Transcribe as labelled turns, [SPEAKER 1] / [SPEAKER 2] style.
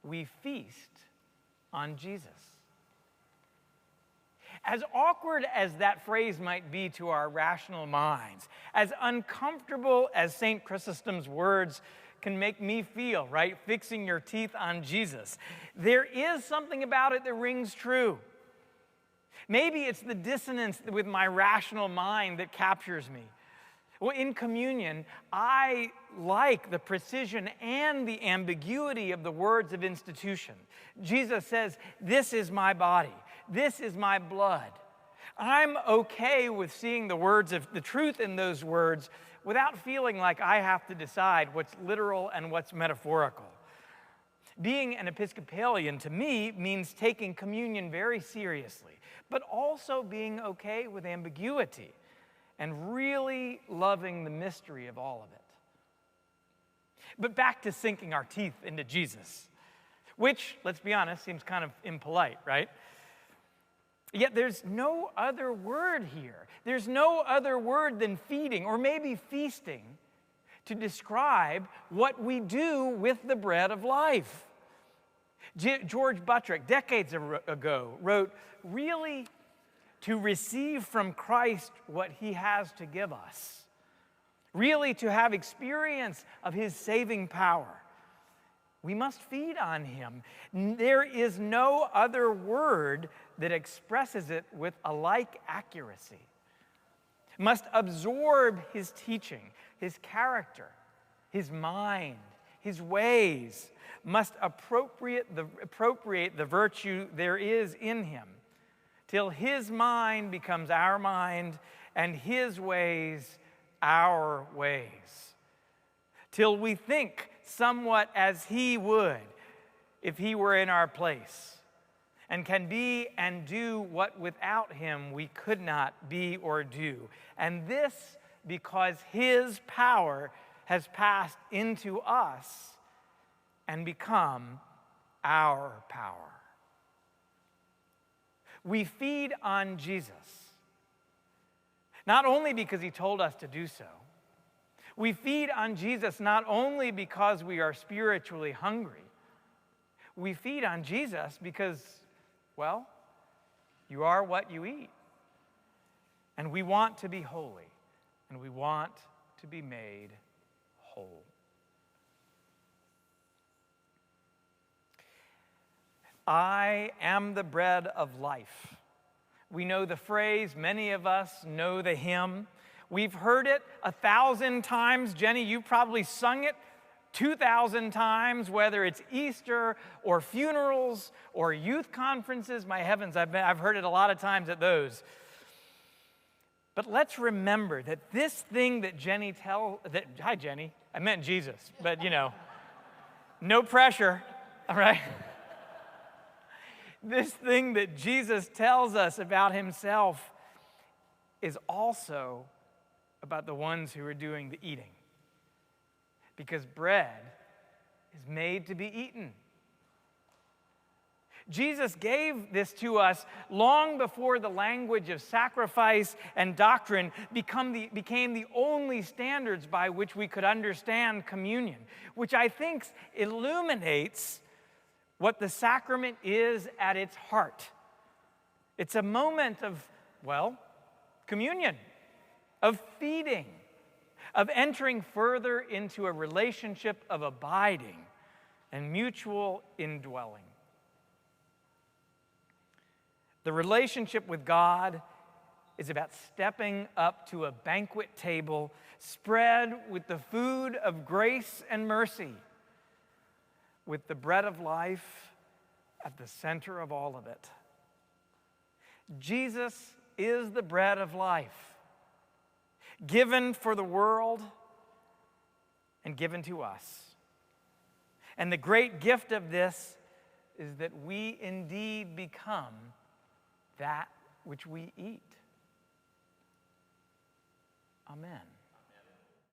[SPEAKER 1] we feast on Jesus. As awkward as that phrase might be to our rational minds, as uncomfortable as St. Chrysostom's words can make me feel, right? Fixing your teeth on Jesus. There is something about it that rings true. Maybe it's the dissonance with my rational mind that captures me. Well, in communion, I like the precision and the ambiguity of the words of institution. Jesus says, "This is my body. This is my blood." I'm okay with seeing the truth in those words without feeling like I have to decide what's literal and what's metaphorical. Being an Episcopalian, to me, means taking communion very seriously, but also being okay with ambiguity and really loving the mystery of all of it. But back to sinking our teeth into Jesus, which, let's be honest, seems kind of impolite, right? Yet there's no other word here. There's no other word than feeding, or maybe feasting, to describe what we do with the bread of life. George Buttrick, decades ago, wrote, "Really, to receive from Christ what he has to give us, really to have experience of his saving power, we must feed on him. There is no other word that expresses it with a like accuracy. Must absorb his teaching, his character, his mind, his ways, must appropriate the virtue there is in him, till his mind becomes our mind and his ways our ways, till we think somewhat as he would if he were in our place, and can be and do what without him we could not be or do. And this because his power has passed into us and become our power." We feed on Jesus, not only because he told us to do so. We feed on Jesus not only because we are spiritually hungry. We feed on Jesus because, well, you are what you eat. And we want to be holy, and we want to be made whole. I am the bread of life. We know the phrase, many of us know the hymn. We've heard it 1,000 times. Jenny, you probably sung it 2,000 times, whether it's Easter or funerals or youth conferences. My heavens, I've heard it a lot of times at those. But let's remember that this thing that hi Jenny, I meant Jesus, but no pressure, all right? This thing that Jesus tells us about himself is also about the ones who are doing the eating. Because bread is made to be eaten. Jesus gave this to us long before the language of sacrifice and doctrine became the only standards by which we could understand communion, which I think illuminates what the sacrament is at its heart. It's a moment of, communion, of feeding, of entering further into a relationship of abiding and mutual indwelling. The relationship with God is about stepping up to a banquet table spread with the food of grace and mercy, with the bread of life at the center of all of it. Jesus is the bread of life, given for the world and given to us. And the great gift of this is that we indeed become that which we eat. Amen.